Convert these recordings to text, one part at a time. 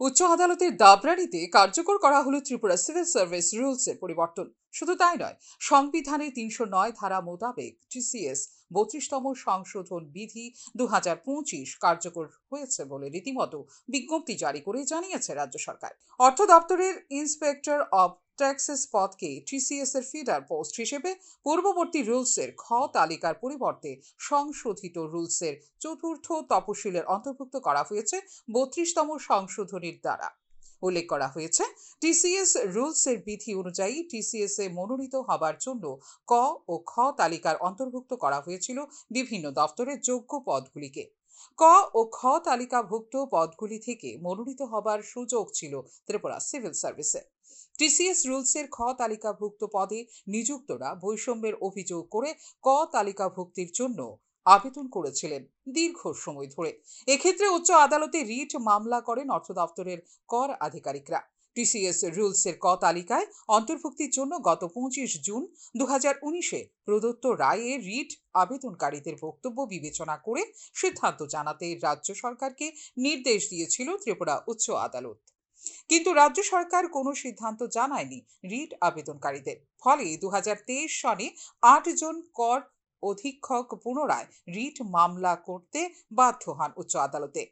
উচ্চ আদালতের দাবরানিতে কার্যকর করা হলো ত্রিপুরা সিভিল সার্ভিস রুলসের পরিবর্তন। শুধু তাই নয়, সংবিধানের ৩০৯ ধারা মোতাবেক টিসিএস ৩২তম সংশোধন বিধি ২০২৫ কার্যকর হয়েছে বলে রীতিমতো বিজ্ঞপ্তি জারি করে জানিয়েছে রাজ্য সরকার। অর্থ দপ্তরের ইন্সপেক্টর অব ট্যাক্সেস পদকে টিসিএস এর ফিডার পোস্ট হিসেবে পূর্ববর্তী রুলসের খ তালিকার পরিবর্তে সংশোধিত রুলসের চতুর্থ তপশিলের অন্তর্ভুক্ত করা হয়েছে ৩২তম সংশোধনীর দ্বারা। উল্লেখ করা হয়েছে, টিসিএস রুলসের বিধি অনুযায়ী টিসিএস এ মনোনীত হবার জন্য ক ও খ তালিকার অন্তর্ভুক্ত করা হয়েছিল বিভিন্ন দপ্তরের যোগ্য পদগুলিকে। ক ও খ তালিকাভুক্ত পদগুলি থেকে মনোনীত হবার সুযোগ ছিল ত্রিপুরা সিভিল সার্ভিসে। টিসিএস রুলসের খ তালিকাভুক্ত পদে নিযুক্তরা বৈষম্যের অভিযোগ করে ক তালিকাভুক্তির জন্য আবেদন করেছিলেন দীর্ঘ সময় ধরে। এক্ষেত্রে উচ্চ আদালতে রিট মামলা করেন অর্থ দপ্তরের কর আধিকারিকরা। টিসিএস রুলসের ক তালিকায় অন্তর্ভুক্তির জন্য গত ২৫ জুন ২০১৯-এ প্রদত্ত রায়ে রিট আবেদনকারীদের বক্তব্য বিবেচনা করে সিদ্ধান্ত জানাতে রাজ্য সরকারকে নির্দেশ দিয়েছিল ত্রিপুরা উচ্চ আদালত। কিন্তু রাজ্য সরকার কোনো সিদ্ধান্ত জানায়নি রিট আবেদনকারীদের। ফলে ২০২৩ সনে ৮ জন কর অধীক্ষক পুনরায় রিট মামলা করতে বাধ্য হন উচ্চ আদালতে।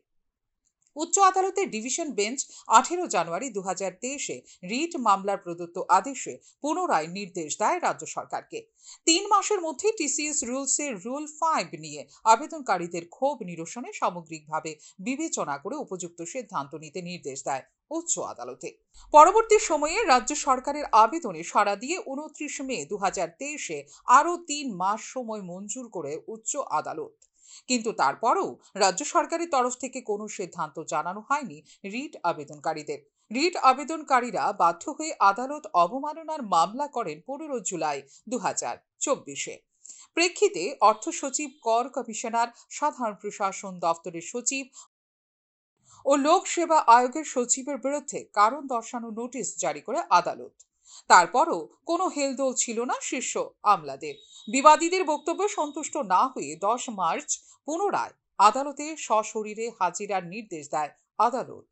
উচ্চ আদালতের ডিভিশন বেঞ্চ 18 জানুয়ারি ২০২৩-এ রিট মামলার প্রদত্ত আদেশে পুনরায় নির্দেশ দেয় রাজ্য সরকারকে ৩ মাসের মধ্যে টিসিএস রুলসের রুল 5 নিয়ে আবেদনকারীদের ক্ষোভ নিরসনে সামগ্রিকভাবে বিবেচনা করে উপযুক্ত সিদ্ধান্ত নিতে নির্দেশ দেয় উচ্চ আদালতে। পরবর্তী সময়ে রাজ্য সরকারের আবেদনে সাড়া দিয়ে 29 মে ২০২৩-এ আরও 3 মাস সময় মঞ্জুর করে উচ্চ আদালত। কিন্তু তারপরও রাজ্য সরকারের তরফ থেকে কোনো সিদ্ধান্ত জানানো হয়নি রিট আবেদনকারীদের। রিট আবেদনকারীরা বাধ্য হয়ে আদালত অবমাননার মামলা করেন 15 জুলাই ২০২৪-এ। প্রেক্ষিতে অর্থ সচিব, কর কমিশনার, সাধারণ প্রশাসন দপ্তরের সচিব ও লোক সেবা আয়োগের সচিবের বিরুদ্ধে কারণ দর্শানো নোটিশ জারি করে আদালত। তারপরও কোনো হেলদোল ছিল না শীর্ষ আমলাদের। বিবাদীদের বক্তব্য সন্তুষ্ট না হয়ে 10 মার্চ পুনরায় আদালতে সশরীরে হাজিরার নির্দেশ দেয় আদালত।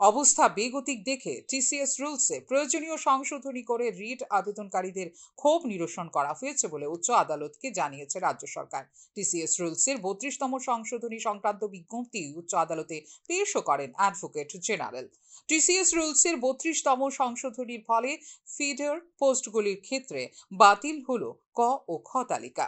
অবস্থা বেগতিক দেখে টিসিএস রুলসে প্রয়োজনীয় সংশোধনী করে রিট আবেদনকারীদের ক্ষোভ নিরসন করা হয়েছে বলে উচ্চ আদালতকে জানিয়েছে রাজ্য সরকার। টিসিএস রুলসের 32তম সংশোধনী সংক্রান্ত বিজ্ঞপ্তি উচ্চ আদালতে পেশও করেন অ্যাডভোকেট জেনারেল। টিসিএস রুলসের 32তম সংশোধনীর ফলে ফিডার পোস্টগুলির ক্ষেত্রে বাতিল হলো ক ও খ তালিকা।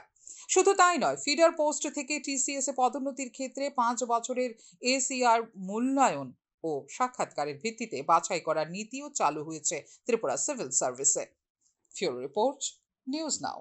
শুধু তাই নয়, ফিডার পোস্ট থেকে টিসিএস এ পদোন্নতির ক্ষেত্রে 5 বছরের এসিআর মূল্যায়ন ও সাক্ষাৎকারের ভিত্তিতে বাছাই করার নীতিও চালু হয়েছে ত্রিপুরা সিভিল সার্ভিসে। ফিউরো রিপোর্ট, নিউজ নাও।